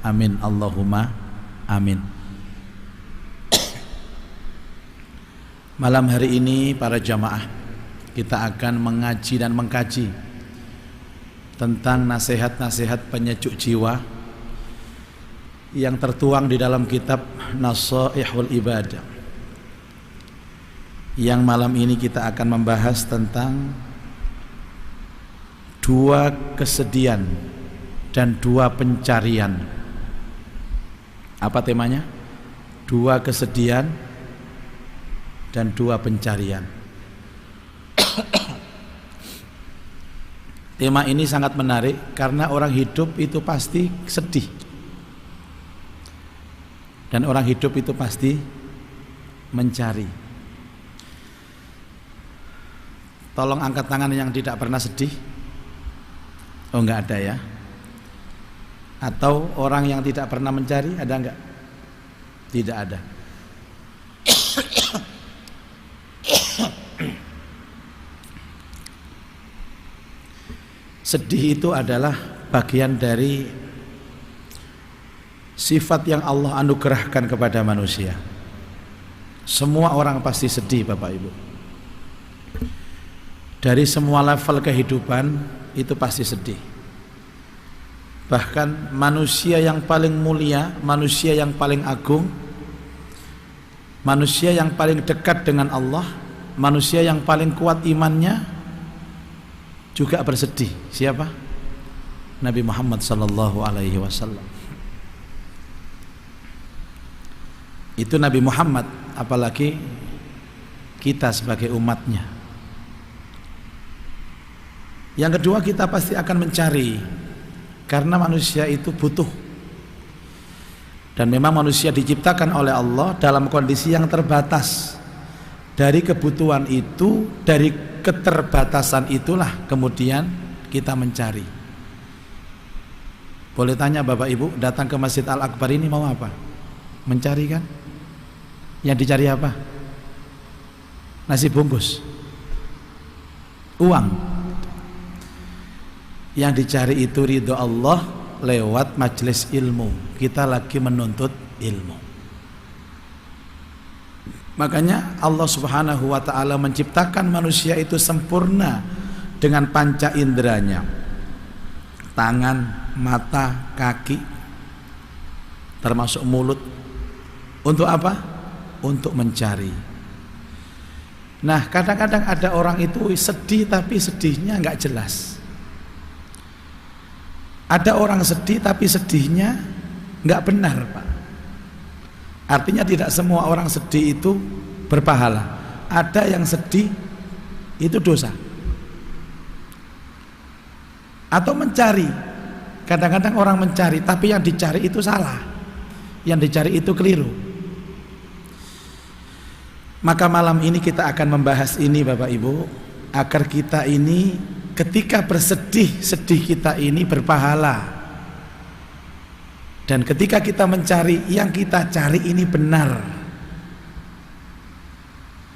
Amin Allahumma amin. Malam hari ini para jamaah, kita akan mengaji dan mengkaji tentang nasihat-nasihat penyejuk jiwa yang tertuang di dalam kitab Nasaihul Ibadah. Yang malam ini kita akan membahas tentang dua kesedihan dan dua pencarian. Apa temanya? Dua kesedihan dan dua pencarian. Tema ini sangat menarik karena orang hidup itu pasti sedih, dan orang hidup itu pasti mencari. Tolong angkat tangan yang tidak pernah sedih. Oh, enggak ada ya. Atau orang yang tidak pernah mencari, ada enggak? Tidak ada. Sedih itu adalah bagian dari sifat yang Allah anugerahkan kepada manusia. Semua orang pasti sedih, Bapak Ibu. Dari semua level kehidupan itu pasti sedih. Bahkan manusia yang paling mulia, manusia yang paling agung, manusia yang paling dekat dengan Allah, manusia yang paling kuat imannya juga bersedih. Siapa? Nabi Muhammad sallallahu alaihi wasallam. Itu Nabi Muhammad, apalagi kita sebagai umatnya. Yang kedua, kita pasti akan mencari, karena manusia itu butuh. Dan memang manusia diciptakan oleh Allah dalam kondisi yang terbatas. Dari kebutuhan itu, dari keterbatasan itulah kemudian kita mencari. Boleh tanya Bapak Ibu, datang ke Masjid Al-Akbar ini mau apa? Mencari kan? Yang dicari apa? Nasi bungkus, uang. Yang dicari itu ridho Allah lewat majelis ilmu. Kita lagi menuntut ilmu. Makanya Allah Subhanahu wa ta'ala menciptakan manusia itu sempurna dengan panca inderanya. Tangan, mata, kaki, termasuk mulut. Untuk apa? Untuk mencari. Nah, kadang-kadang ada orang itu sedih tapi sedihnya nggak jelas. Ada orang sedih tapi sedihnya nggak benar, Pak. Artinya tidak semua orang sedih itu berpahala. Ada yang sedih itu dosa. Atau mencari. Kadang-kadang orang mencari tapi yang dicari itu salah. Yang dicari itu keliru. Maka malam ini kita akan membahas ini Bapak Ibu, agar kita ini ketika bersedih, sedih kita ini berpahala. Dan ketika kita mencari, yang kita cari ini benar.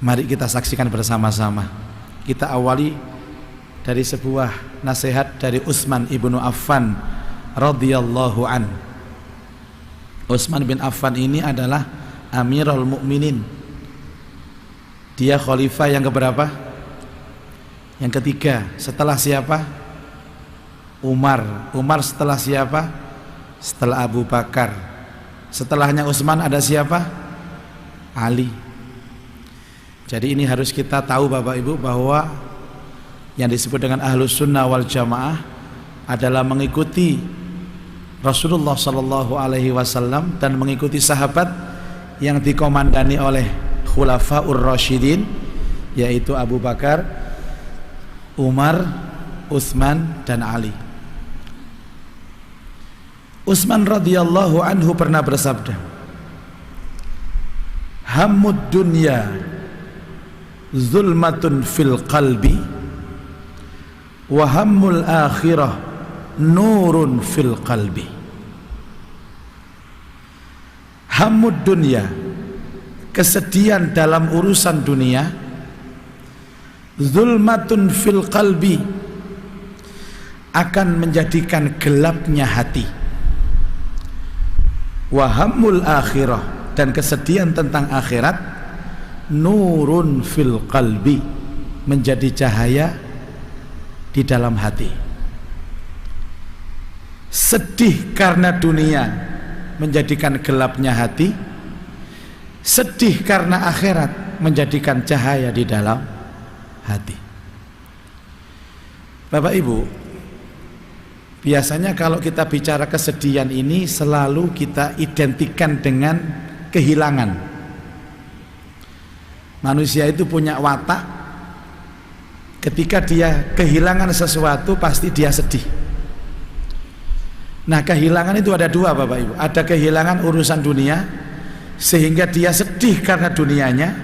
Mari kita saksikan bersama-sama. Kita awali dari sebuah nasihat dari Utsman ibnu Affan radhiyallahu an. Utsman bin Affan ini adalah Amirul Mukminin. Dia khalifah yang keberapa? Yang ketiga. Setelah siapa? Umar. Umar setelah siapa? Setelah Abu Bakar. Setelahnya Utsman ada siapa? Ali. Jadi ini harus kita tahu Bapak Ibu, bahwa yang disebut dengan Ahlus Sunnah wal Jamaah adalah mengikuti Rasulullah sallallahu alaihi wasallam dan mengikuti sahabat yang dikomandani oleh Khulafaur Rasyidin, yaitu Abu Bakar, Umar, Utsman dan Ali. Utsman radhiyallahu anhu pernah bersabda, hammud dunya zulmatun fil qalbi wa hammul akhirah nurun fil qalbi. Hammud dunya, kesedihan dalam urusan dunia, zulmatun fil qalbi, akan menjadikan gelapnya hati. wa hammul akhirah, dan kesedihan tentang akhirat, nurun fil qalbi, menjadi cahaya di dalam hati. Sedih karena dunia menjadikan gelapnya hati, sedih karena akhirat menjadikan cahaya di dalam hati. Bapak Ibu, biasanya kalau kita bicara kesedihan ini selalu kita identikan dengan kehilangan. Manusia itu punya watak, ketika dia kehilangan sesuatu pasti dia sedih. Nah, kehilangan itu ada dua Bapak Ibu. Ada kehilangan urusan dunia sehingga dia sedih karena dunianya,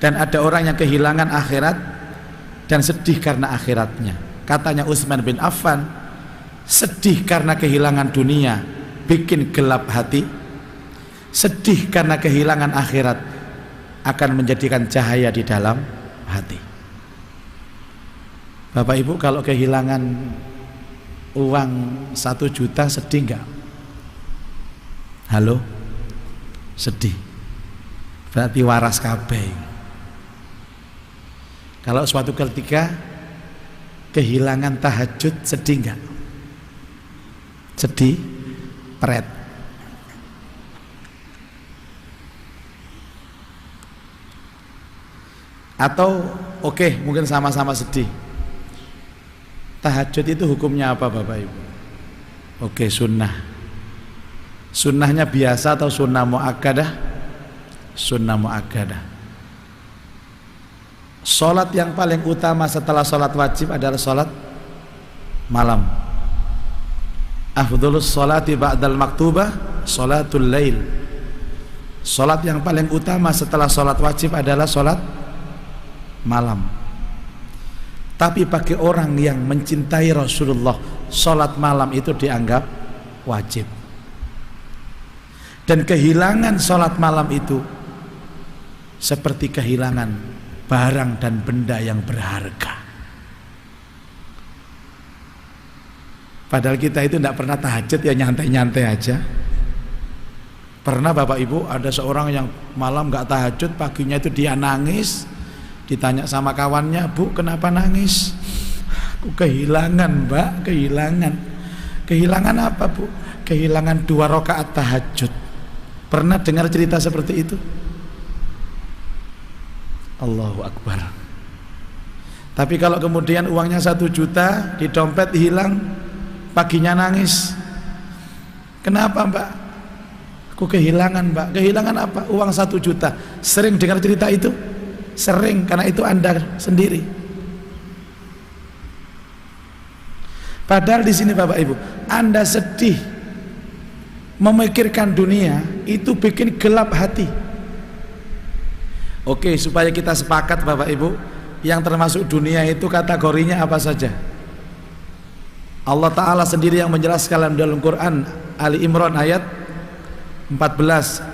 dan ada orang yang kehilangan akhirat dan sedih karena akhiratnya. Katanya Utsman bin Affan, sedih karena kehilangan dunia bikin gelap hati, sedih karena kehilangan akhirat akan menjadikan cahaya di dalam hati. Bapak Ibu, kalau kehilangan uang 1 juta sedih enggak? Halo? Sedih. Berarti waras kabeh. Kalau suatu ketika kehilangan tahajud sedih enggak? Sedih, pret. Atau oke, mungkin sama-sama sedih. Tahajud itu hukumnya apa Bapak Ibu? Oke, sunnah. Sunnahnya biasa atau sunnah muakkadah? Sunnah muakkadah. Salat yang paling utama setelah salat wajib adalah salat malam. Afdhalus salati ba'dal maktubah salatul lail. Salat yang paling utama setelah salat wajib adalah salat malam. Tapi bagi orang yang mencintai Rasulullah, salat malam itu dianggap wajib. Dan kehilangan salat malam itu seperti kehilangan barang dan benda yang berharga. Padahal kita itu tidak pernah tahajud, ya nyantai-nyantai aja. Pernah Bapak Ibu ada seorang yang malam gak tahajud, paginya itu dia nangis. Ditanya sama kawannya, "Bu, kenapa nangis?" "Aku kehilangan, Mbak, kehilangan." "Kehilangan apa, Bu?" "Kehilangan 2 rakaat tahajud." Pernah dengar cerita seperti itu? Allahu Akbar. Tapi kalau kemudian uangnya 1 juta di dompet hilang, paginya nangis, "Kenapa, Mbak?" "Aku kehilangan, Mbak." "Kehilangan apa?" "Uang 1 juta." Sering dengar cerita itu? Sering, karena itu Anda sendiri. Padahal di sini Bapak Ibu, Anda sedih memikirkan dunia, itu bikin gelap hati. Oke, supaya kita sepakat Bapak Ibu, yang termasuk dunia itu kategorinya apa saja? Allah Ta'ala sendiri yang menjelaskan dalam Quran Ali Imran ayat 14,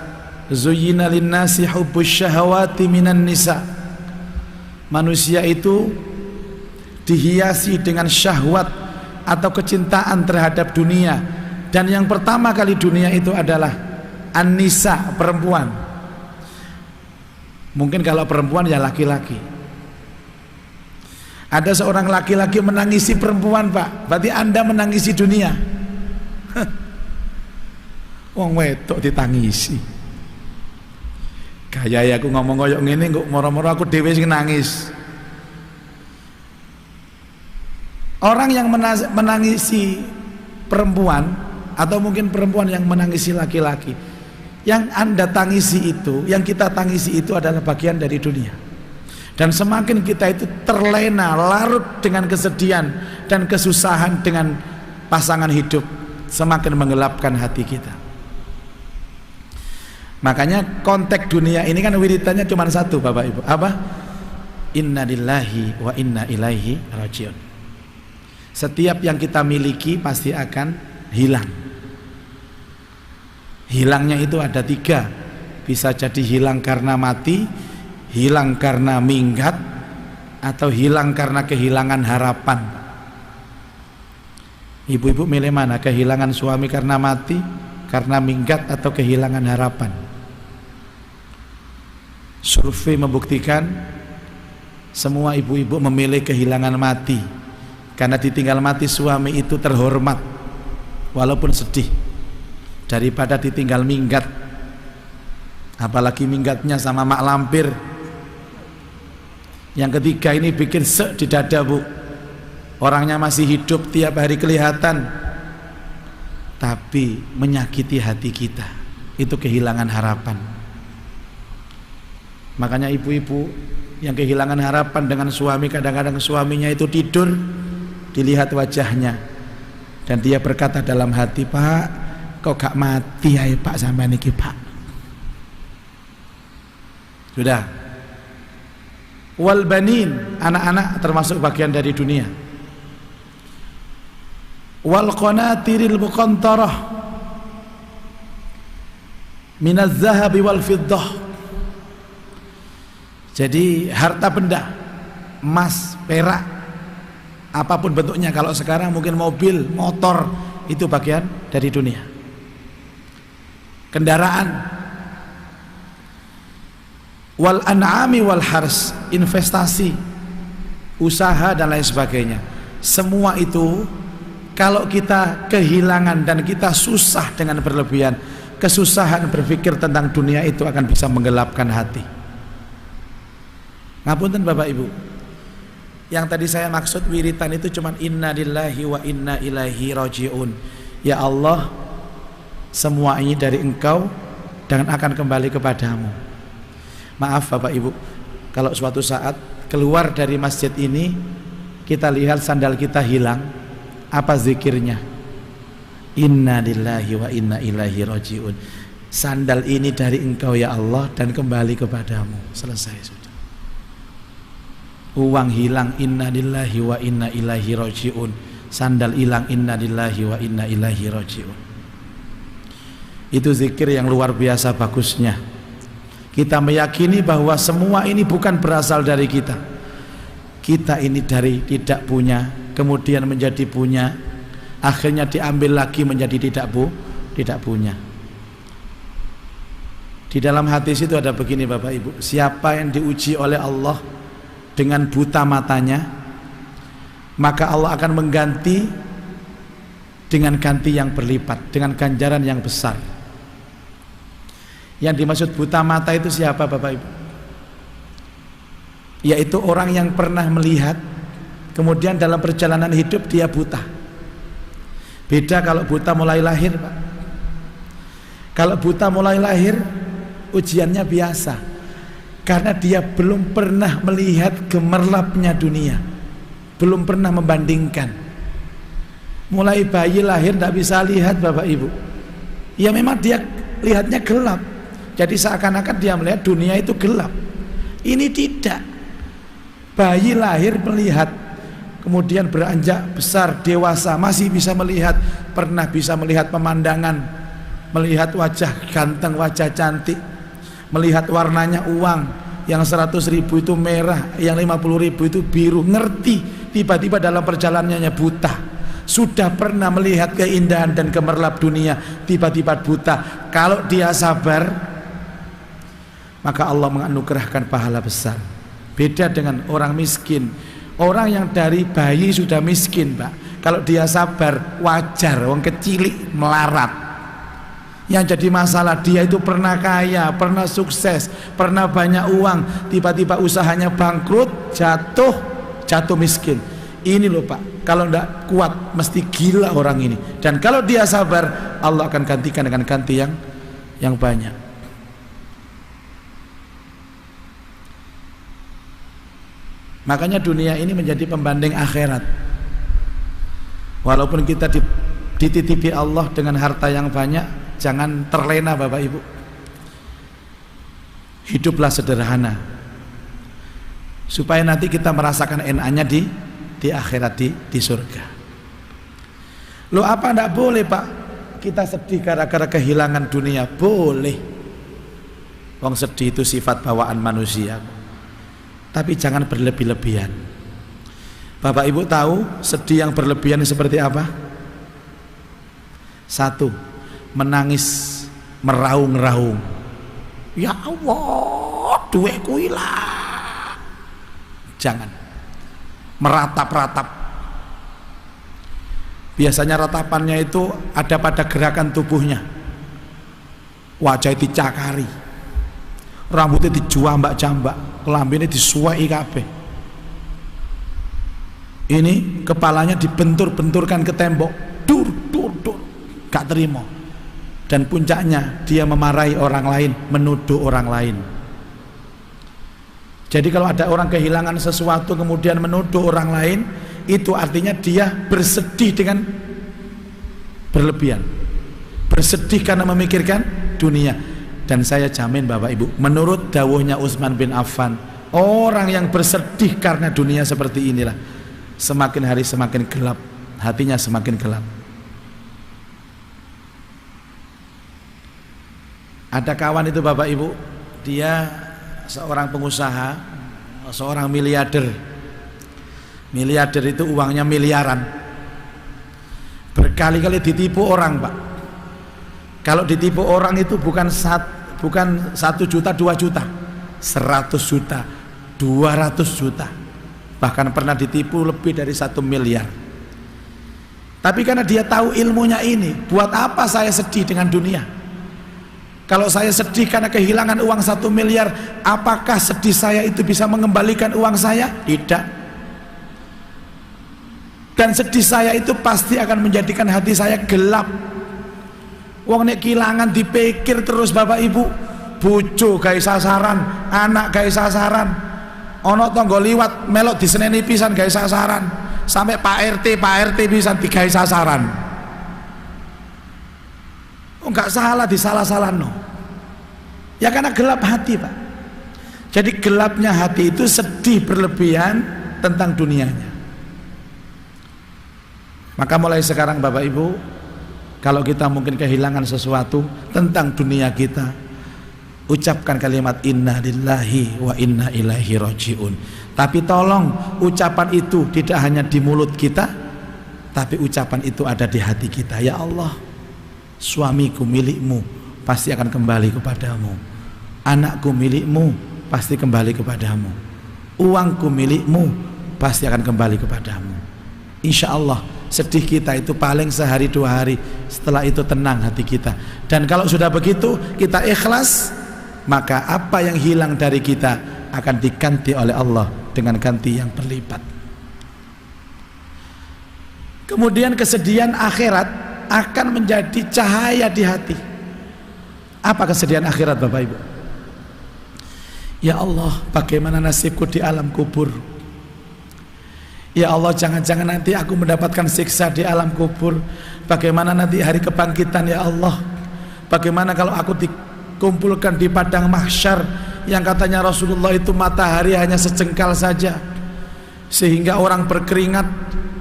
"Zuyyina linnasi hubbus syahawati minan nisa." Manusia itu dihiasi dengan syahwat atau kecintaan terhadap dunia, dan yang pertama kali dunia itu adalah an-nisa, perempuan. Mungkin kalau perempuan ya laki-laki. Ada seorang laki-laki menangisi perempuan, Pak, berarti Anda menangisi dunia. Wong wedok ditangisi. Kayak aku ngomong koyok ngene kok moro-moro aku dhewe sing nangis. Orang yang menangisi perempuan, atau mungkin perempuan yang menangisi laki-laki, yang Anda tangisi itu, yang kita tangisi itu adalah bagian dari dunia. Dan semakin kita itu terlena, larut dengan kesedihan dan kesusahan dengan pasangan hidup, semakin menggelapkan hati kita. Makanya konteks dunia ini kan wiridannya cuma satu Bapak Ibu. Apa? Inna lillahi wa inna ilaihi rajiun. Setiap yang kita miliki pasti akan hilang. Hilangnya itu ada 3. Bisa jadi hilang karena mati, hilang karena minggat, atau hilang karena kehilangan harapan. Ibu-ibu milih mana? Kehilangan suami karena mati, karena minggat atau kehilangan harapan. Survei membuktikan semua ibu-ibu memilih kehilangan mati, karena ditinggal mati suami itu terhormat walaupun sedih daripada ditinggal minggat, apalagi minggatnya sama mak lampir. Yang ketiga ini bikin sek di dada, Bu. Orangnya masih hidup, tiap hari kelihatan, tapi menyakiti hati kita. Itu kehilangan harapan. Makanya ibu-ibu yang kehilangan harapan dengan suami, kadang-kadang suaminya itu tidur, dilihat wajahnya, dan dia berkata dalam hati, "Pak, kok gak mati ya Pak sampai niki Pak?" Sudah. Wal banin, anak-anak termasuk bagian dari dunia. Wal qanatiril muqantarah minaz zahabi wal fiddah. Jadi harta benda, emas, perak, apapun bentuknya, kalau sekarang mungkin mobil, motor, itu bagian dari dunia. Kendaraan, wal an'ami wal hars, investasi, usaha dan lain sebagainya. Semua itu kalau kita kehilangan dan kita susah dengan berlebihan, kesusahan berpikir tentang dunia itu akan bisa menggelapkan hati. Ngapunten Bapak Ibu, yang tadi saya maksud wiritan itu cuman inna lillahi wa inna ilaihi raji'un. Ya Allah, semua ini dari Engkau dan akan kembali kepadamu. Maaf Bapak Ibu, kalau suatu saat keluar dari masjid ini kita lihat sandal kita hilang, apa zikirnya? Inna lillahi wa inna ilaihi raji'un. Sandal ini dari Engkau ya Allah dan kembali kepadamu. Selesai sudah. Uang hilang, inna lillahi wa inna ilaihi raji'un. Sandal hilang, inna lillahi wa inna ilaihi raji'un. Itu zikir yang luar biasa bagusnya. Kita meyakini bahwa semua ini bukan berasal dari kita. Kita ini dari tidak punya, kemudian menjadi punya, akhirnya diambil lagi menjadi tidak punya. Di dalam hadis itu ada begini Bapak Ibu, siapa yang diuji oleh Allah dengan buta matanya, maka Allah akan mengganti dengan ganti yang berlipat, dengan ganjaran yang besar. Yang dimaksud buta mata itu siapa Bapak Ibu? Yaitu orang yang pernah melihat, kemudian dalam perjalanan hidup dia buta. Beda kalau buta mulai lahir, Pak. Kalau buta mulai lahir, ujiannya biasa, karena dia belum pernah melihat gemerlapnya dunia, belum pernah membandingkan. Mulai bayi lahir tidak bisa lihat Bapak Ibu. Ya memang dia lihatnya gelap, jadi seakan-akan dia melihat dunia itu gelap. Ini tidak. Bayi lahir melihat, kemudian beranjak besar, dewasa, masih bisa melihat, pernah bisa melihat pemandangan, melihat wajah ganteng, wajah cantik, melihat warnanya uang, yang 100.000 itu merah, yang 50.000 itu biru, ngerti. Tiba-tiba dalam perjalanannya buta. Sudah pernah melihat keindahan dan gemerlap dunia, tiba-tiba buta. Kalau dia sabar, maka Allah menganugerahkan pahala besar. Beda dengan orang miskin. Orang yang dari bayi sudah miskin, Pak. Kalau dia sabar, wajar, orang kecilik melarat. Yang jadi masalah dia itu pernah kaya, pernah sukses, pernah banyak uang, tiba-tiba usahanya bangkrut, jatuh miskin. Ini loh Pak, kalau tidak kuat mesti gila orang ini. Dan kalau dia sabar, Allah akan gantikan dengan ganti yang banyak. Makanya dunia ini menjadi pembanding akhirat. Walaupun kita dititipi Allah dengan harta yang banyak, jangan terlena Bapak Ibu. Hiduplah sederhana, supaya nanti kita merasakan enak-nya di akhirat, di surga. Loh apa enggak boleh Pak kita sedih gara-gara kehilangan dunia? Boleh. Wong sedih itu sifat bawaan manusia, tapi jangan berlebih-lebihan. Bapak Ibu tahu sedih yang berlebihan seperti apa? Satu, menangis meraung-raung, ya Allah duitku hilang. Jangan meratap-ratap. Biasanya ratapannya itu ada pada gerakan tubuhnya. Wajah dicakari, rambutnya dijambak-jambak, kelambine disuweki kabeh. Ini kepalanya dibentur-benturkan ke tembok, dur, gak terima. Dan puncaknya dia memarahi orang lain, menuduh orang lain. Jadi kalau ada orang kehilangan sesuatu kemudian menuduh orang lain, itu artinya dia bersedih dengan berlebihan, bersedih karena memikirkan dunia. Dan saya jamin Bapak Ibu, menurut dawuhnya Utsman bin Affan, orang yang bersedih karena dunia seperti inilah, semakin hari semakin gelap, hatinya semakin gelap. Ada kawan itu Bapak Ibu, dia seorang pengusaha, seorang miliarder. Miliarder itu uangnya miliaran. Berkali-kali ditipu orang, Pak. Kalau ditipu orang itu bukan 1 juta, 2 juta, 100 juta, 200 juta. Bahkan pernah ditipu lebih dari 1 miliar. Tapi karena dia tahu ilmunya ini, buat apa saya sedih dengan dunia? Kalau saya sedih karena kehilangan uang 1 miliar, apakah sedih saya itu bisa mengembalikan uang saya? Tidak. Dan sedih saya itu pasti akan menjadikan hati saya gelap. Wong nek kehilangan dipikir terus Bapak Ibu, bojo gawe sasaran, anak gawe sasaran, ana tangga liwat melok diseneni pisan gawe sasaran, sampai Pak RT pisan digawe sasaran. Oh, enggak salah disalah-salahno. Ya karena gelap hati, Pak. Jadi gelapnya hati itu sedih berlebihan tentang dunianya. Maka mulai sekarang Bapak Ibu, kalau kita mungkin kehilangan sesuatu tentang dunia kita, ucapkan kalimat inna lillahi wa inna ilaihi rajiun. Tapi tolong ucapan itu tidak hanya di mulut kita, tapi ucapan itu ada di hati kita. Ya Allah, suamiku milikmu, pasti akan kembali kepadamu. Anakku milikmu, pasti kembali kepadamu. Uangku milikmu, pasti akan kembali kepadamu. Insya Allah sedih kita itu paling sehari 2 hari, setelah itu tenang hati kita. Dan kalau sudah begitu kita ikhlas, maka apa yang hilang dari kita akan diganti oleh Allah dengan ganti yang berlipat. Kemudian kesedihan akhirat akan menjadi cahaya di hati. Apa kesedihan akhirat Bapak Ibu? Ya Allah, bagaimana nasibku di alam kubur? Ya Allah, jangan-jangan nanti aku mendapatkan siksa di alam kubur. Bagaimana nanti hari kebangkitan ya Allah? Bagaimana kalau aku dikumpulkan di padang mahsyar yang katanya Rasulullah itu matahari hanya sejengkal saja, sehingga orang berkeringat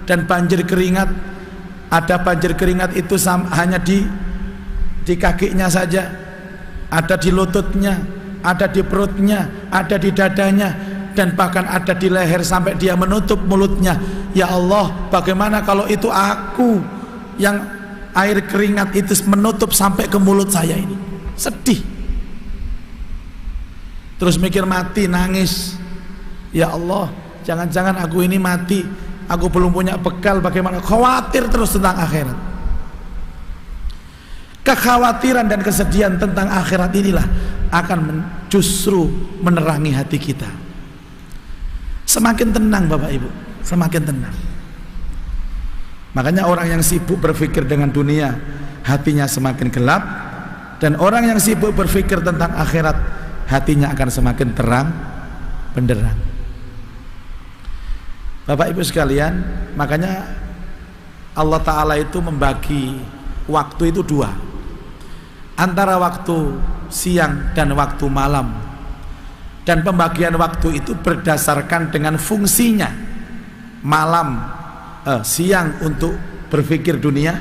dan banjir keringat. Ada banjir keringat itu hanya di kakinya saja, ada di lututnya, ada di perutnya, ada di dadanya, dan bahkan ada di leher sampai dia menutup mulutnya. Ya Allah, bagaimana kalau itu aku yang air keringat itu menutup sampai ke mulut saya ini? Sedih. Terus mikir mati, nangis. Ya Allah, jangan-jangan aku ini mati, aku belum punya bekal, bagaimana? Khawatir terus tentang akhirat. Kekhawatiran dan kesedihan tentang akhirat inilah akan justru menerangi hati kita. Semakin tenang Bapak Ibu, semakin tenang. Makanya orang yang sibuk berpikir dengan dunia, hatinya semakin gelap. Dan orang yang sibuk berpikir tentang akhirat, hatinya akan semakin terang benderang. Bapak Ibu sekalian, makanya Allah Ta'ala itu membagi waktu itu 2, antara waktu siang dan waktu malam. Dan pembagian waktu itu berdasarkan dengan fungsinya. Siang untuk berpikir dunia,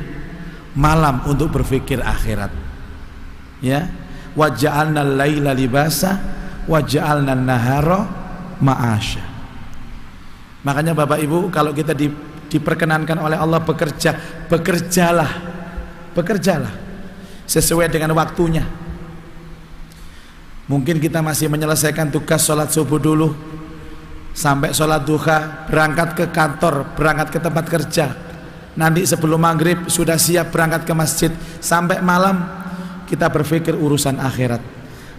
malam untuk berpikir akhirat. Ya, wa ja'alna al-laila libasa wa ja'alna an-nahara ma'asya. Makanya Bapak Ibu, kalau kita diperkenankan oleh Allah bekerja, bekerjalah. sesuai dengan waktunya. Mungkin kita masih menyelesaikan tugas sholat subuh dulu, sampai sholat duha, berangkat ke kantor, berangkat ke tempat kerja. Nanti sebelum maghrib sudah siap berangkat ke masjid. Sampai malam kita berpikir urusan akhirat,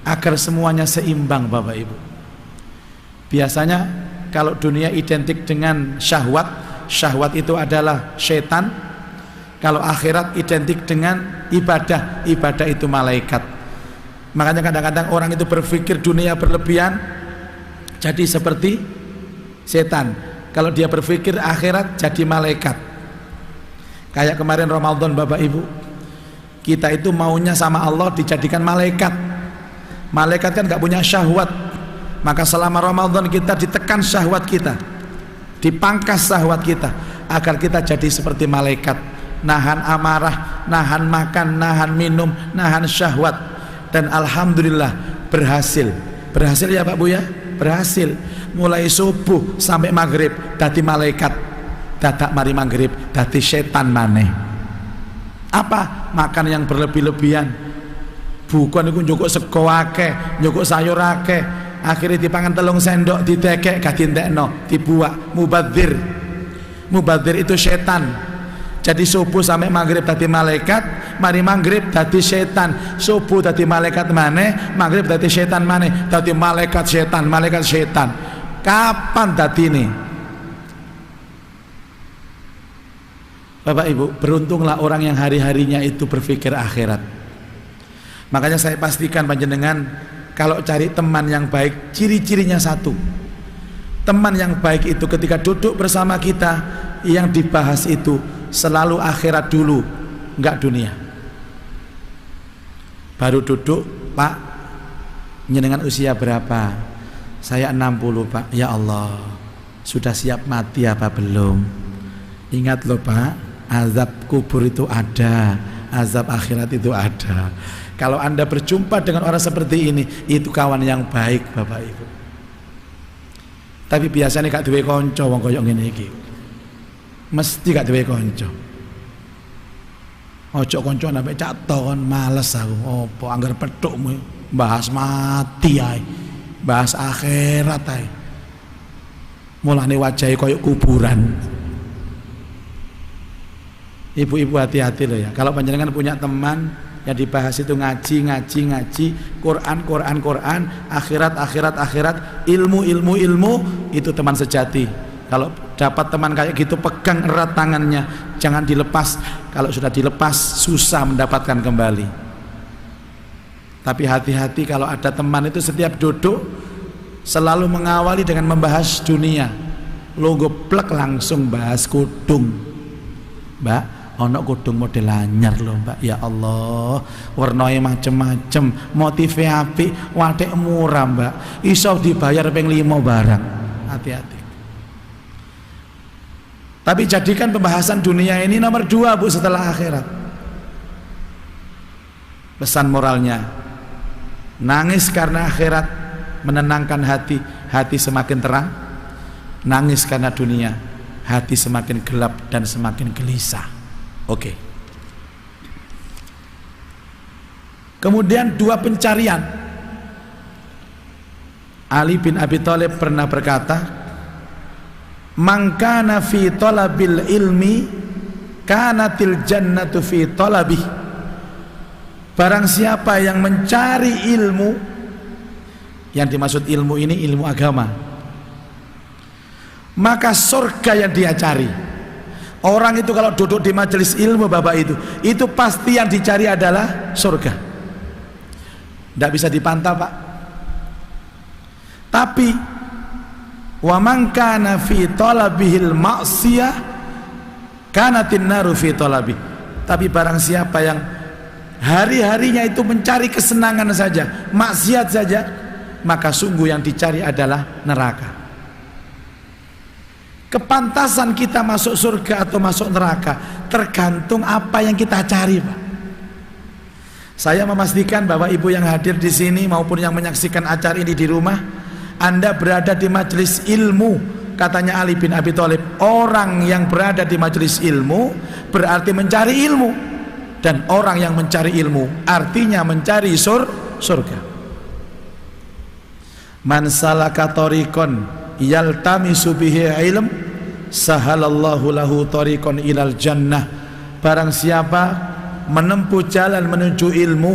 agar semuanya seimbang Bapak Ibu. Biasanya kalau dunia identik dengan syahwat, syahwat itu adalah setan. Kalau akhirat identik dengan ibadah, ibadah itu malaikat. Makanya kadang-kadang orang itu berpikir dunia berlebihan, jadi seperti setan. Kalau dia berpikir akhirat, jadi malaikat. Kayak kemarin Ramadan Bapak Ibu, kita itu maunya sama Allah dijadikan malaikat. Malaikat kan gak punya syahwat, maka selama Ramadan kita ditekan syahwat kita, dipangkas syahwat kita, agar kita jadi seperti malaikat. Nahan amarah, nahan makan, nahan minum, nahan syahwat. Dan alhamdulillah berhasil. Berhasil ya Pak Bu ya? Berhasil. Mulai subuh sampai maghrib dadi malaikat, dadak mari maghrib dadi setan maneh. Apa? Makan yang berlebih-lebihan. Bukan iku njukuk sego akeh, njukuk sayur akeh, akhirnya dipangan telung sendok, didekek gak dientekno, dibuak. Mubadzir. Mubadzir itu setan. Jadi subuh sampai maghrib tadi malaikat, mari maghrib tadi setan. Subuh tadi malaikat maneh, maghrib tadi setan maneh, tadi malaikat setan, malaikat setan. Kapan tadi ini? Bapak Ibu, beruntunglah orang yang hari-harinya itu berpikir akhirat. Makanya saya pastikan panjenengan kalau cari teman yang baik, ciri-cirinya satu. Teman yang baik itu ketika duduk bersama kita, yang dibahas itu selalu akhirat dulu, enggak dunia. Baru duduk, Pak, jenengan usia berapa? Saya 60 Pak. Ya Allah, sudah siap mati apa belum? Ingat loh Pak, azab kubur itu ada, azab akhirat itu ada. Kalau Anda berjumpa dengan orang seperti ini, itu kawan yang baik Bapak Ibu. Tapi biasanya gak duwe kanca wong koyo ngene iki. Mesti gak duwe kanca. Ojo kanca sampe caton, males aku. Opo anggar petukmu bahas mati ae. Bahas akhirat ae. Mulane wajahe koyo kuburan. Ibu-ibu hati-hati loh ya. Kalau panjenengan punya teman yang dibahas itu ngaji, Quran, akhirat, ilmu, itu teman sejati. Kalau dapat teman kayak gitu, pegang erat tangannya, jangan dilepas. Kalau sudah dilepas, susah mendapatkan kembali. Tapi hati-hati kalau ada teman itu setiap duduk selalu mengawali dengan membahas dunia. Lo goblek langsung bahas kudung. Mbak, ono kudung model anyar loh Mbak. Ya Allah, warnanya macem-macem, motifnya apik, watek murah Mbak, iso dibayar ping 5 barang. Hati-hati. Tapi jadikan pembahasan dunia ini nomor 2 Bu setelah akhirat. Pesan moralnya, nangis karena akhirat menenangkan hati, hati semakin terang. Nangis karena dunia, hati semakin gelap dan semakin gelisah. Oke. Kemudian 2 pencarian. Ali bin Abi Thalib pernah berkata, "Man kana fi talabil ilmi, kanatil jannatu fi talabih." Barang siapa yang mencari ilmu, yang dimaksud ilmu ini ilmu agama, maka surga yang dia cari. Orang itu kalau duduk di majelis ilmu Bapak itu pasti yang dicari adalah surga. Tidak bisa dipantau Pak. Tapi wa man kana fi talabihil ma'siyah kanatin naru fi talabih. Tapi barang siapa yang hari-harinya itu mencari kesenangan saja, maksiat saja, maka sungguh yang dicari adalah neraka. Kepantasan kita masuk surga atau masuk neraka tergantung apa yang kita cari, Pak. Saya memastikan Bapak Ibu yang hadir di sini maupun yang menyaksikan acara ini di rumah, Anda berada di majelis ilmu. Katanya Ali bin Abi Thalib, orang yang berada di majelis ilmu berarti mencari ilmu. dan orang yang mencari ilmu artinya mencari surga. Man salaka tariqan yaltamisu bihi ilm sahalallahu lahu tariqan ilal jannah. Barang siapa menempuh jalan menuju ilmu,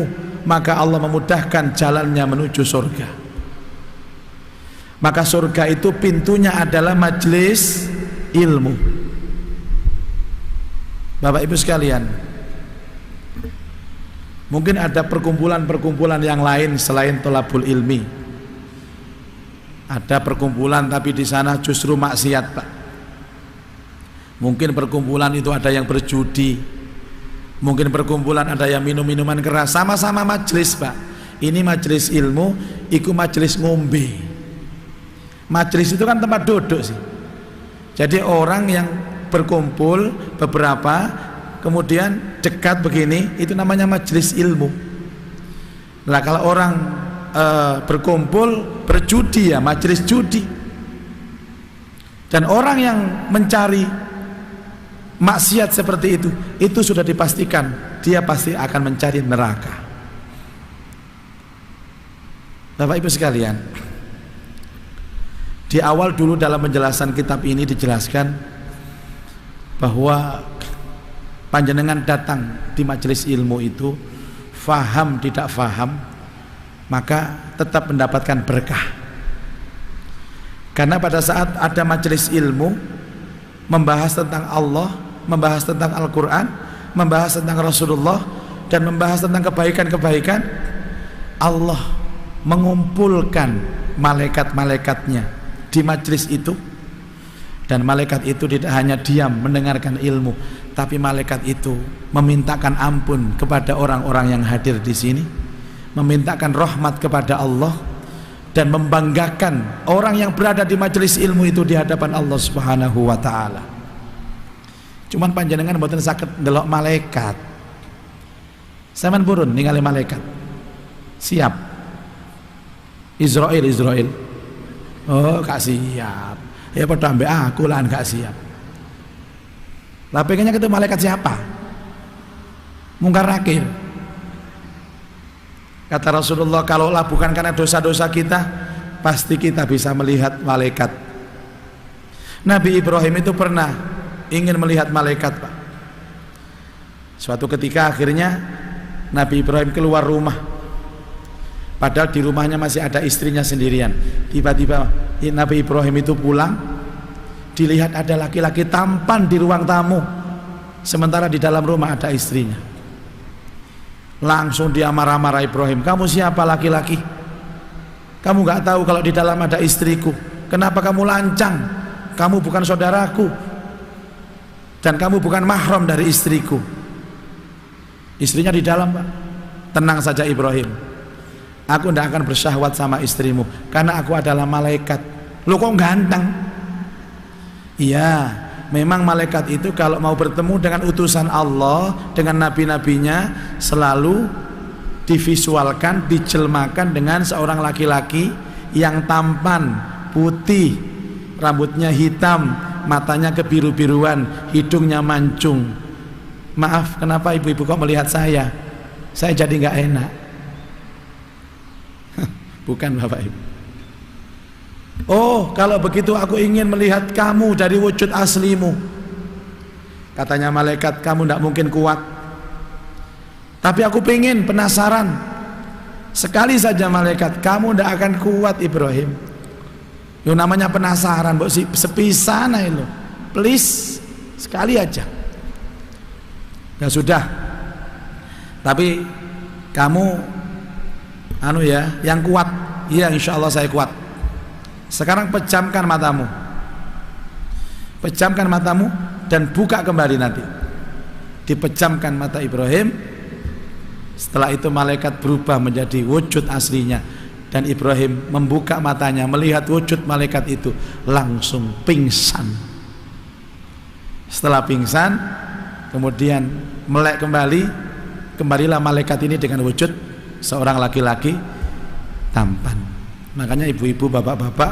maka Allah memudahkan jalannya menuju surga. Maka surga itu pintunya adalah majelis ilmu. Bapak Ibu sekalian, mungkin ada perkumpulan-perkumpulan yang lain selain thalabul ilmi. Ada perkumpulan tapi di sana justru maksiat, Pak. Mungkin perkumpulan itu ada yang berjudi, mungkin perkumpulan ada yang minum-minuman keras. Sama-sama majelis, Pak. Ini majelis ilmu, itu majelis ngombe. Majelis itu kan tempat duduk sih. Jadi orang yang berkumpul beberapa kemudian dekat begini, itu namanya majelis ilmu. Nah kalau orang berkumpul berjudi, ya majelis judi. Dan orang yang mencari maksiat seperti itu sudah dipastikan dia pasti akan mencari neraka. Bapak Ibu sekalian, di awal dulu dalam penjelasan kitab ini dijelaskan bahwa panjenengan datang di majelis ilmu itu faham tidak faham, maka tetap mendapatkan berkah. Karena pada saat ada majelis ilmu membahas tentang Allah, membahas tentang Al-Quran, membahas tentang Rasulullah, dan membahas tentang kebaikan-kebaikan, Allah mengumpulkan malaikat-malaikatnya di majelis itu. Dan malaikat itu tidak hanya diam mendengarkan ilmu, tapi malaikat itu memintakan ampun kepada orang-orang yang hadir di sini, memintakan rahmat kepada Allah, dan membanggakan orang yang berada di majelis ilmu itu di hadapan Allah Subhanahu wa taala. Cuman panjenengan mboten saged ndelok malaikat. Sampeyan purun ningali malaikat. Siap. Israil. Oh, gak siap. Ya padha ambek aku lah gak siap. Lah pengennya ketemu malaikat siapa? Mungkar Nakir. Kata Rasulullah, kalaulah bukan karena dosa-dosa kita, pasti kita bisa melihat malaikat. Nabi Ibrahim itu pernah ingin melihat malaikat, Pak. Suatu ketika akhirnya Nabi Ibrahim keluar rumah, padahal di rumahnya masih ada istrinya sendirian. Tiba-tiba Nabi Ibrahim itu pulang, dilihat ada laki-laki tampan di ruang tamu, sementara di dalam rumah ada istrinya. Langsung dia marah-marah Ibrahim, kamu siapa laki-laki? Kamu gak tahu kalau di dalam ada istriku? Kenapa kamu lancang? Kamu bukan saudaraku, dan kamu bukan mahram dari istriku. Istrinya di dalam, Pak. Tenang saja Ibrahim, aku tidak akan bersyahwat sama istrimu karena aku adalah malaikat. Lu kok ganteng? Iya, memang malaikat itu kalau mau bertemu dengan utusan Allah, dengan nabi-nabinya, selalu divisualkan, dijelmakan dengan seorang laki-laki yang tampan, putih, rambutnya hitam, matanya kebiru-biruan, hidungnya mancung. Maaf, kenapa ibu-ibu kok melihat saya? Saya jadi nggak enak. Bukan Bapak Ibu. Oh, kalau begitu aku ingin melihat kamu dari wujud aslimu. Katanya malaikat, kamu tidak mungkin kuat. Tapi aku pengen, penasaran. Sekali saja malaikat, kamu tidak akan kuat Ibrahim. Itu namanya penasaran, mbok sepisana itu. Please, sekali aja. Ya sudah. Tapi kamu yang kuat. Iya, insya Allah saya kuat. Sekarang pejamkan matamu. Pejamkan matamu dan buka kembali nanti. Dipejamkan mata Ibrahim. Setelah itu malaikat berubah menjadi wujud aslinya, dan Ibrahim membuka matanya melihat wujud malaikat itu, langsung pingsan. Setelah pingsan, kemudian melek kembalilah malaikat ini dengan wujud seorang laki-laki tampan. Makanya ibu-ibu, bapak-bapak,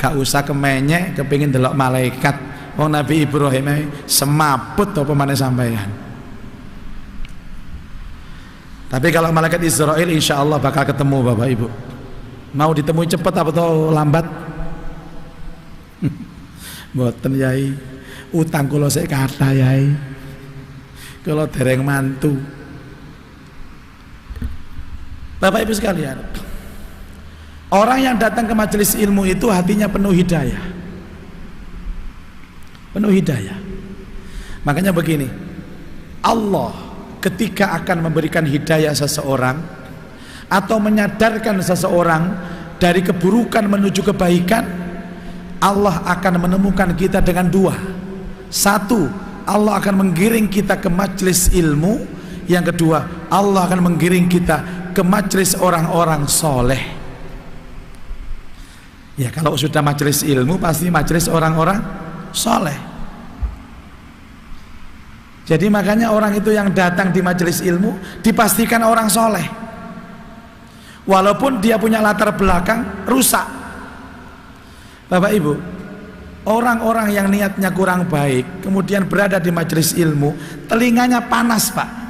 gak usah kemenyek kepingin delok malaikat. Wong Nabi Ibrahim semaput apa maneh sampeyan. Tapi kalau malaikat Israel insya Allah bakal ketemu Bapak Ibu. Mau ditemui cepat atau lambat? Mboten Yai. Utang kula sik kathah Yai. Kula dereng mantu. Bapak Ibu sekalian, orang yang datang ke majelis ilmu itu hatinya penuh hidayah. Penuh hidayah. Makanya begini, Allah ketika akan memberikan hidayah seseorang atau menyadarkan seseorang dari keburukan menuju kebaikan, Allah akan menemukan kita dengan dua. Satu, Allah akan menggiring kita ke majelis ilmu. Yang kedua, Allah akan menggiring kita ke majelis orang-orang soleh. Ya, kalau sudah majelis ilmu pasti majelis orang-orang soleh. Jadi makanya orang itu yang datang di majelis ilmu dipastikan orang soleh, walaupun dia punya latar belakang rusak. Bapak Ibu, orang-orang yang niatnya kurang baik kemudian berada di majelis ilmu, telinganya panas Pak.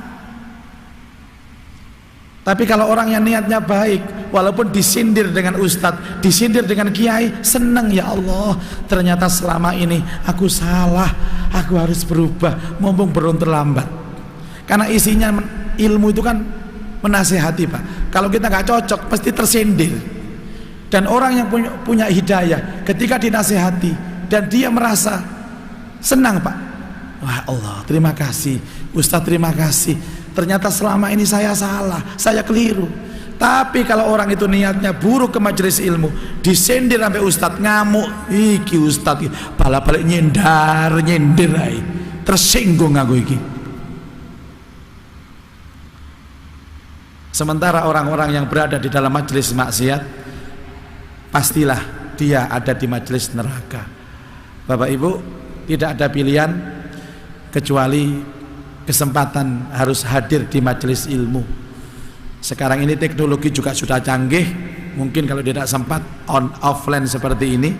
Tapi kalau orang yang niatnya baik, walaupun disindir dengan ustadz, disindir dengan kiai, senang, ya Allah, ternyata selama ini aku salah, aku harus berubah, mumpung belum terlambat. Karena isinya ilmu itu kan menasehati Pak. Kalau kita nggak cocok pasti tersindir. Dan orang yang punya hidayah ketika dinasehati dan dia merasa senang Pak, wah Allah terima kasih, ustadz terima kasih, ternyata selama ini saya salah, saya keliru. Tapi kalau orang itu niatnya buruk ke majelis ilmu, disindir sampai ustadz ngamuk, iki ustadz balik-balik nyindir ay, tersinggung aku iki. Sementara orang-orang yang berada di dalam majelis maksiat, pastilah dia ada di majelis neraka. Bapak Ibu, tidak ada pilihan kecuali kesempatan harus hadir di majelis ilmu. Sekarang ini teknologi juga sudah canggih. Mungkin kalau tidak sempat offline seperti ini,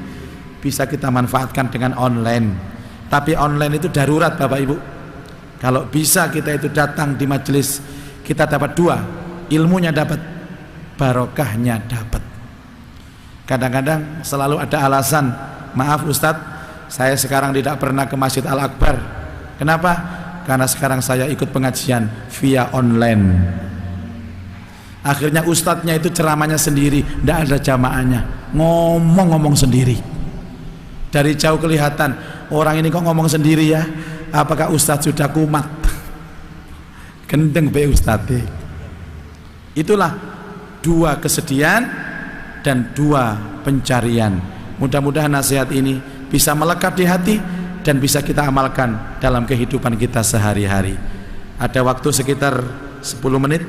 bisa kita manfaatkan dengan online. Tapi online itu darurat Bapak Ibu. Kalau bisa kita itu datang di majelis, kita dapat dua, ilmunya dapat, barokahnya dapat. Kadang-kadang selalu ada alasan, maaf Ustadz, saya sekarang tidak pernah ke Masjid Al-Akbar. Kenapa? Karena sekarang saya ikut pengajian via online. Akhirnya ustadznya itu ceramahnya sendiri, tidak ada jamaahnya, ngomong-ngomong sendiri. Dari jauh kelihatan, orang ini kok ngomong sendiri ya, apakah ustadz sudah kumat? Gendeng be ustadz. Itulah dua kesedihan dan dua pencarian. Mudah-mudahan nasihat ini bisa melekat di hati dan bisa kita amalkan dalam kehidupan kita sehari-hari. Ada waktu sekitar 10 menit,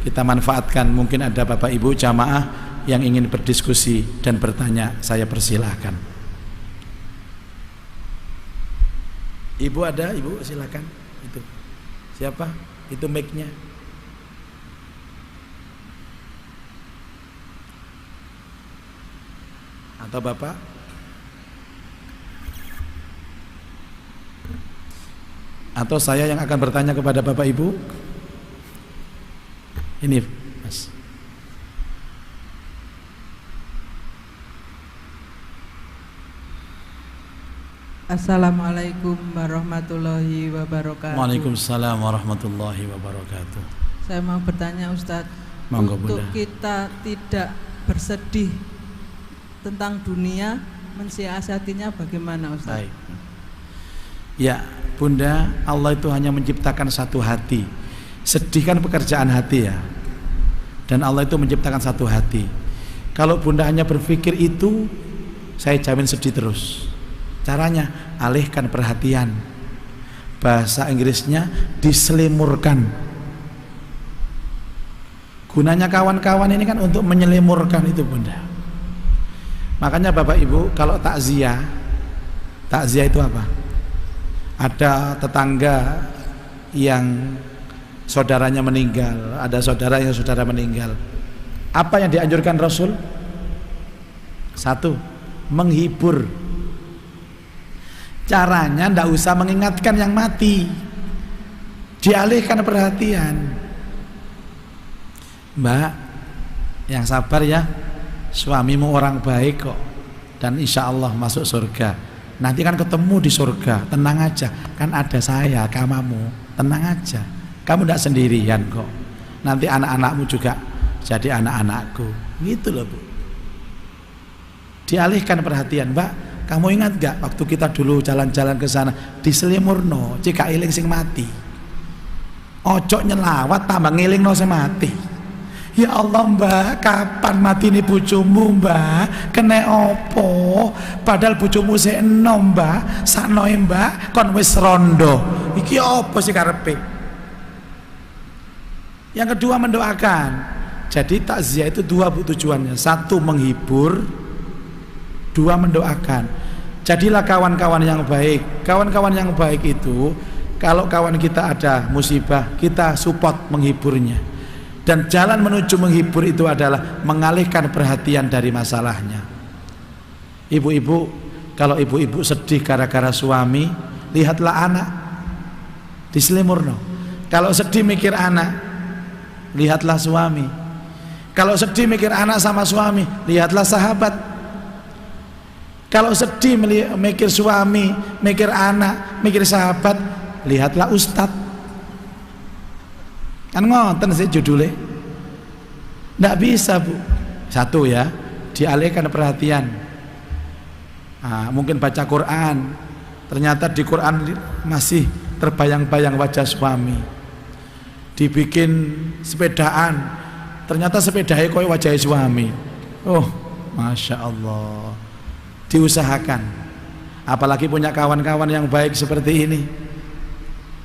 kita manfaatkan. Mungkin ada Bapak Ibu jamaah yang ingin berdiskusi dan bertanya, saya persilahkan. Ibu ada? Ibu silakan. Itu siapa? Itu mic-nya. Atau Bapak? Atau saya yang akan bertanya kepada Bapak Ibu? Ini Mas. Assalamualaikum warahmatullahi wabarakatuh. Waalaikumsalam warahmatullahi wabarakatuh. Saya mau bertanya Ustadz, Monggo, untuk Bunda. kita tidak bersedih tentang dunia, mensiasatinya bagaimana Ustadz? Baik. Ya Bunda, Allah itu hanya menciptakan satu hati. Sedih kan pekerjaan hati ya. Dan Allah itu menciptakan satu hati. Kalau Bunda hanya berpikir itu, saya jamin sedih terus. Caranya, alihkan perhatian. Bahasa Inggrisnya diselimurkan. Gunanya kawan-kawan ini kan untuk menyelimurkan itu Bunda. Makanya Bapak Ibu, kalau takziah itu apa? Ada tetangga yang saudaranya meninggal, ada saudara yang saudara meninggal. Apa yang dianjurkan Rasul? Satu, menghibur. Caranya ndak usah mengingatkan yang mati, dialihkan perhatian. Mbak, yang sabar ya, suamimu orang baik kok, dan insya Allah masuk surga. Nanti kan ketemu di surga, tenang aja, kan ada saya, kamu, tenang aja, kamu tidak sendirian kok. Nanti anak-anakmu juga jadi anak-anakku, gitu loh Bu. Dialihkan perhatian, Mbak, kamu ingat gak waktu kita dulu jalan-jalan ke sana di Selimurno, cika iling sing mati, ojo nyelawat tambah ngiling no sing mati. Ya Allah Mbak, kapan mati ini bojomu Mbak? Kena opo? Padahal bojomu sik enom Mbak, saknoe Mbak kon wis rondo. Iki opo sih karepe? Yang kedua mendoakan. Jadi takziah itu dua Bu tujuannya. Satu menghibur, dua mendoakan. Jadilah kawan-kawan yang baik. Kawan-kawan yang baik itu, kalau kawan kita ada musibah, kita support menghiburnya. Dan jalan menuju menghibur itu adalah mengalihkan perhatian dari masalahnya. Ibu-ibu, kalau ibu-ibu sedih gara-gara suami, lihatlah anak di Selimurno. Kalau sedih mikir anak, lihatlah suami. Kalau sedih mikir anak sama suami, lihatlah sahabat. Kalau sedih mikir suami, mikir anak, mikir sahabat, lihatlah ustadz. Kan ngoten sih judulnya. Nggak bisa Bu. Satu ya, dialihkan perhatian. Mungkin baca Quran, ternyata di Quran masih terbayang-bayang wajah suami. Dibikin sepedaan, ternyata sepedanya koyo wajah suami. Oh, Masya Allah. Diusahakan. Apalagi punya kawan-kawan yang baik seperti ini,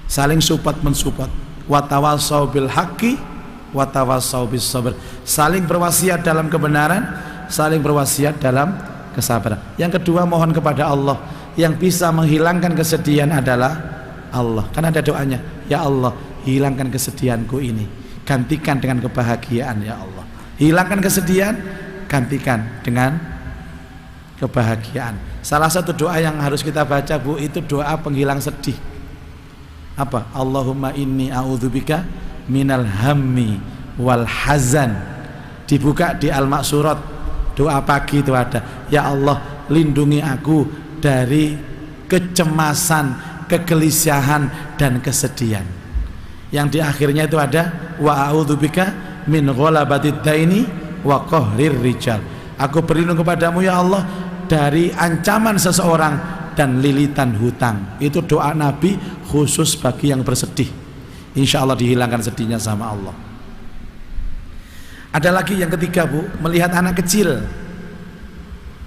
saling support mensupport. Watawasau bil haqqi watawasau bis sabr. Saling berwasiat dalam kebenaran, saling berwasiat dalam kesabaran. Yang kedua, mohon kepada Allah. Yang bisa menghilangkan kesedihan adalah Allah. Kan ada doanya, ya Allah, hilangkan kesedihanku ini, gantikan dengan kebahagiaan ya Allah. Hilangkan kesedihan, gantikan dengan kebahagiaan. Salah satu doa yang harus kita baca Bu, itu doa penghilang sedih. Apa? Allahumma inni a'udzubika minal hammi wal hazan. Dibuka di Al-Maksurat, doa pagi itu ada, ya Allah, lindungi aku dari kecemasan, kegelisahan dan kesedihan. Yang di akhirnya itu ada wa a'udzubika min ghalabatid daini wa qahrir rijal. Aku berlindung kepadamu ya Allah dari ancaman seseorang dan lilitan hutang. Itu doa Nabi khusus bagi yang bersedih. Insya Allah dihilangkan sedihnya sama Allah. Ada lagi yang ketiga Bu, melihat anak kecil.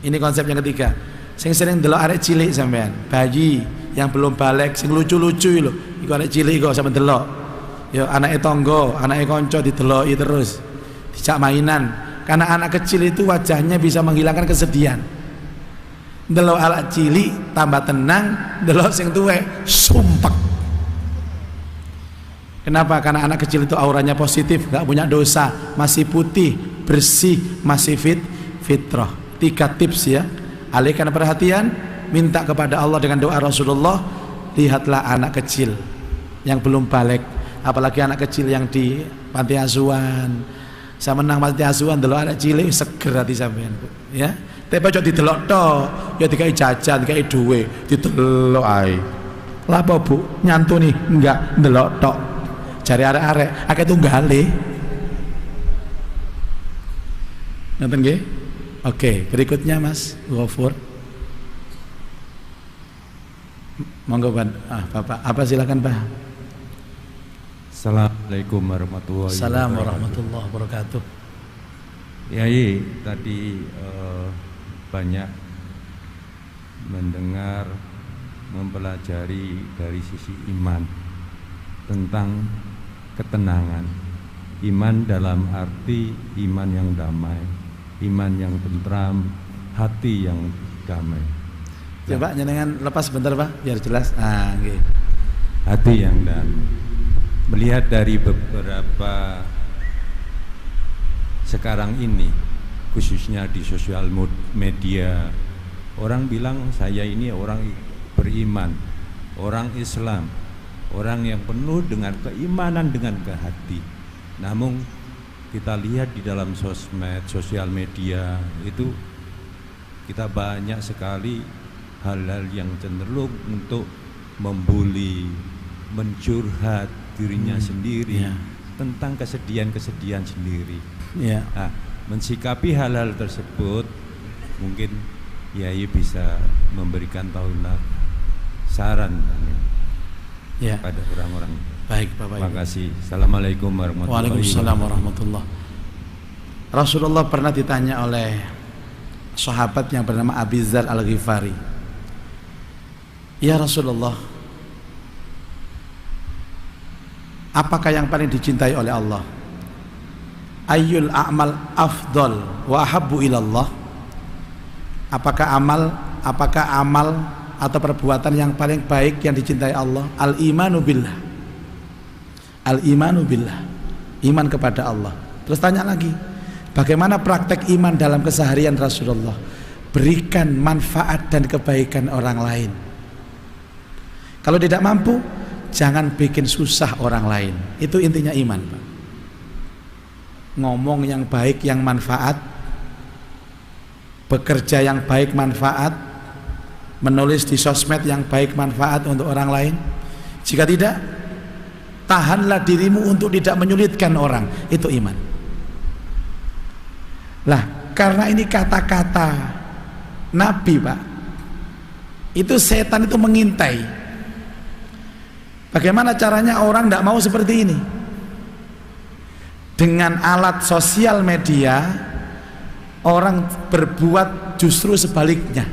Ini konsep yang ketiga. Sing sering delok arek cilik sampean, bayi yang belum balik, sing lucu-lucu lho. Iku arek cilik kok sampean delok. Ya anake tangga, anake kanca dideloki terus. Dijak mainan. Karena anak kecil itu wajahnya bisa menghilangkan kesedihan. Delok anak cilik tambah tenang, delok sing tuwek sumpek. Kenapa? Karena anak kecil itu auranya positif, gak punya dosa, masih putih, bersih, masih fitrah. 3 tips ya. Alihkan perhatian, minta kepada Allah dengan doa Rasulullah. Lihatlah anak kecil yang belum balik, apalagi anak kecil yang di panti asuhan. Saya menang panti asuhan, delok anak cilik seger hati sampean Bu, ya. Tapi aja didelok tok, ya dikai jajan, dikai duwe, didelok ae. Lah apa Bu? Nyantuni? Enggak, ndelok tok. Jare arek-arek akeh tunggale. Ngoten nggih? Oke, berikutnya Mas Ghafur. Monggo Bapak, apa silakan Pak. Assalamualaikum warahmatullahi wabarakatuh. Assalamualaikum warahmatullahi wabarakatuh. Yai, tadi banyak mendengar, mempelajari dari sisi iman tentang ketenangan. Iman dalam arti iman yang damai, iman yang tentram, hati yang damai. Coba jenengan lepas sebentar Pak, biar jelas. Nggih. Hati yang damai. Melihat dari beberapa sekarang ini, khususnya di sosial media, orang bilang saya ini orang beriman, orang Islam, orang yang penuh dengan keimanan dengan ke hati. Namun kita lihat di dalam sosmed, sosial media itu kita banyak sekali hal-hal yang cenderung untuk membuli, mencurhat dirinya sendiri tentang kesedihan-kesedihan sendiri. Nah, mensikapi hal-hal tersebut mungkin Yai bisa memberikan taulah saran pada orang-orang. Baik Bapak Ibu. Terima kasih. Assalamualaikum warahmatullahi wabarakatuh. Waalaikumsalam warahmatullahi. Rasulullah pernah ditanya oleh sahabat yang bernama Abi Dzar Al-Ghifari, ya Rasulullah, apakah yang paling dicintai oleh Allah? Ayyul a'mal afdal wa ahabbu ilallah? Apakah amal atau perbuatan yang paling baik yang dicintai Allah? Al-imanu billah. Al-imanu billah, iman kepada Allah. Terus tanya lagi, bagaimana praktek iman dalam keseharian Rasulullah? Berikan manfaat dan kebaikan orang lain. Kalau tidak mampu, jangan bikin susah orang lain. Itu intinya iman, Pak. Ngomong yang baik yang manfaat, bekerja yang baik manfaat, menulis di sosmed yang baik manfaat untuk orang lain. Jika tidak, tahanlah dirimu untuk tidak menyulitkan orang. Itu iman. Lah, karena ini kata-kata Nabi, Pak, itu setan itu mengintai. Bagaimana caranya orang tidak mau seperti ini? Dengan alat sosial media, orang berbuat justru sebaliknya.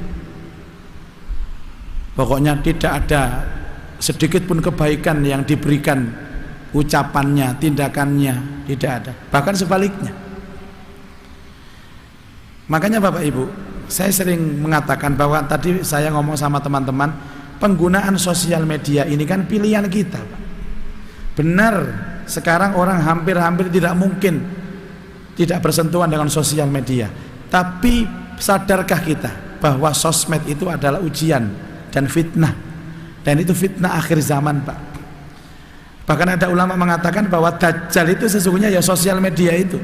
Pokoknya tidak ada sedikit pun kebaikan yang diberikan, ucapannya, tindakannya tidak ada. Bahkan sebaliknya. Makanya Bapak Ibu, saya sering mengatakan bahwa tadi saya ngomong sama teman-teman, penggunaan sosial media ini kan pilihan kita, Pak. Benar, sekarang orang hampir-hampir tidak mungkin tidak bersentuhan dengan sosial media. Tapi sadarkah kita bahwa sosmed itu adalah ujian dan fitnah, dan itu fitnah akhir zaman, Pak. Bahkan ada ulama mengatakan bahwa Dajjal itu sesungguhnya ya sosial media itu.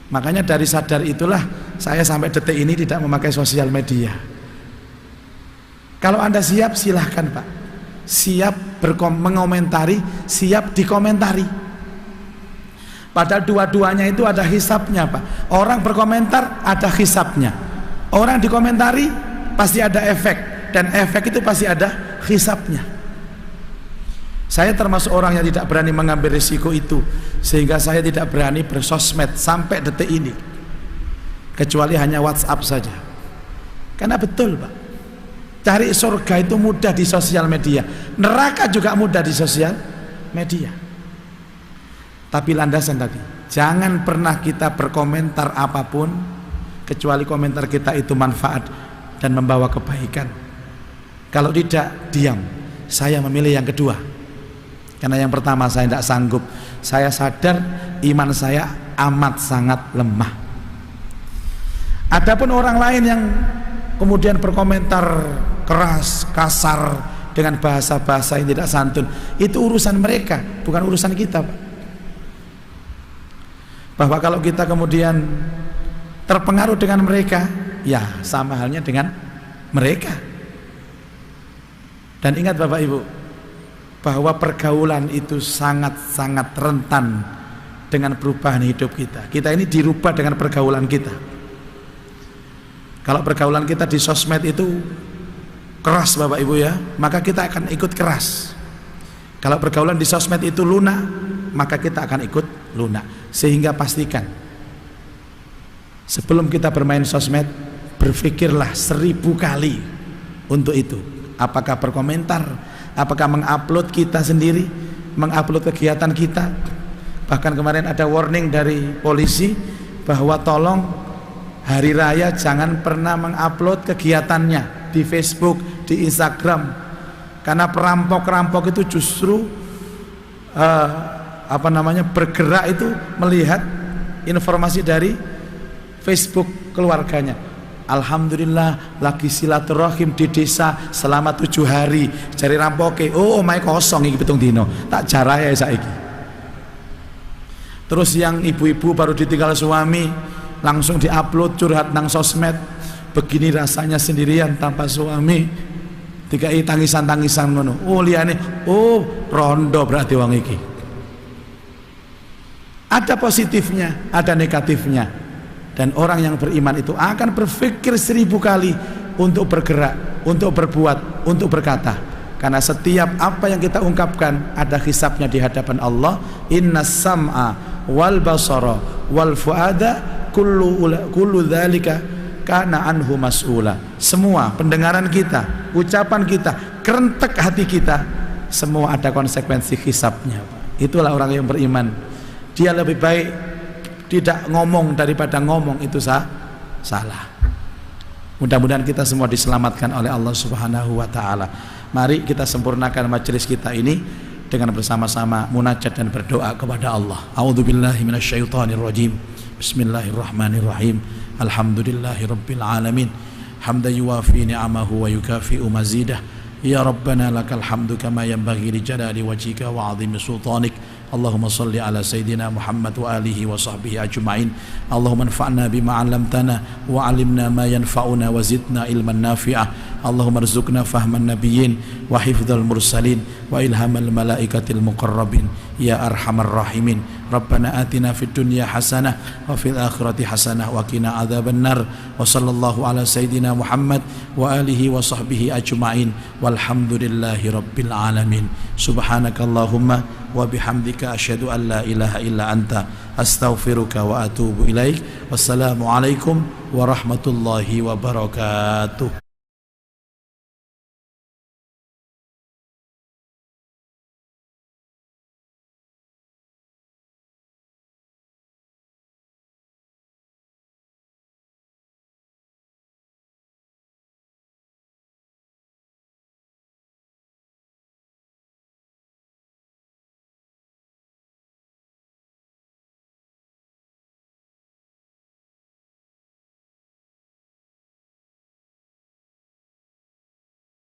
Makanya dari sadar itulah saya sampai detik ini tidak memakai sosial media. Kalau Anda siap, silahkan, Pak. Siap mengomentari, siap dikomentari. Padahal dua-duanya itu ada hisabnya, Pak. Orang berkomentar ada hisabnya, orang dikomentari pasti ada efek, dan efek itu pasti ada hisabnya. Saya termasuk orang yang tidak berani mengambil risiko itu, sehingga saya tidak berani bersosmed sampai detik ini, kecuali hanya WhatsApp saja. Karena betul, Pak, cari surga itu mudah di sosial media, neraka juga mudah di sosial media. Tapi landasan tadi, jangan pernah kita berkomentar apapun kecuali komentar kita itu manfaat dan membawa kebaikan. Kalau tidak, diam. Saya memilih yang kedua, karena yang pertama saya tidak sanggup. Saya sadar iman saya amat sangat lemah. Adapun orang lain yang kemudian berkomentar keras, kasar, dengan bahasa-bahasa yang tidak santun, itu urusan mereka, bukan urusan kita, Pak. Bahwa kalau kita kemudian terpengaruh dengan mereka, ya sama halnya dengan mereka. Dan ingat Bapak Ibu, bahwa pergaulan itu sangat-sangat rentan dengan perubahan hidup kita. Kita ini dirubah dengan pergaulan kita. Kalau pergaulan kita di sosmed itu keras, Bapak Ibu ya, maka kita akan ikut keras. Kalau pergaulan di sosmed itu lunak, maka kita akan ikut lunak. Sehingga pastikan sebelum kita bermain sosmed, berpikirlah 1000 kali untuk itu. Apakah berkomentar, apakah mengupload kita sendiri, mengupload kegiatan kita. Bahkan kemarin ada warning dari polisi bahwa tolong hari raya jangan pernah mengupload kegiatannya di Facebook, di Instagram, karena perampok-perampok itu justru bergerak itu melihat informasi dari Facebook keluarganya. Alhamdulillah lagi silaturahim di desa selama 7 hari. Jari rampoke, oh omai kosong iki pitung dino, tak jarahe saiki. Terus yang ibu-ibu baru ditinggal suami langsung diupload curhat nang sosmed, begini rasanya sendirian tanpa suami, dikai tangisan-tangisan ngono. Oh liyane, oh rondo berarti wong iki. Ada positifnya, ada negatifnya. Dan orang yang beriman itu akan berpikir 1000 kali untuk bergerak, untuk berbuat, untuk berkata. Karena setiap apa yang kita ungkapkan ada hisabnya di hadapan Allah. Innas sam'a wal basara wal fuada kullu dzalika kana anhu mas'ula. Semua pendengaran kita, ucapan kita, kerentek hati kita, semua ada konsekuensi hisabnya. Itulah orang yang beriman. Dia lebih baik tidak ngomong daripada ngomong itu salah. Mudah-mudahan kita semua diselamatkan oleh Allah Subhanahu wa taala. Mari kita sempurnakan majelis kita ini dengan bersama-sama munajat dan berdoa kepada Allah. A'udzubillahi minasyaitonirrajim. Bismillahirrahmanirrahim. Alhamdulillahirabbil alamin. Hamdan yuwafi ni'amahu wa yukafi'u mazidah. Ya Rabbana lakal hamdu kama yanbaghi li jalali wajhika wa 'azimi sultanik. Allahumma salli ala Sayyidina Muhammad wa alihi wa sahbihi ajma'in. Allahumma anfa'na bima 'allamtana wa 'allimna ma yanfa'una wa zidna ilman nafi'ah. Allahumma arzuqna fahman nabiyyin wa hifdzal mursalin wa ilhamal malaikatil muqarrabin ya arhamar rahimin. Rabbana atina fid dunya hasanah wa fil akhirati hasanah wa qina adzabannar. Wa sallallahu ala Sayyidina Muhammad wa alihi wa sahbihi ajma'in. Walhamdulillahi rabbil alamin. Subhanakallahumma wa bihamdika asyhadu an la ilaha illa anta astaghfiruka wa atubu ilaik. Wassalamu alaikum warahmatullahi wabarakatuh.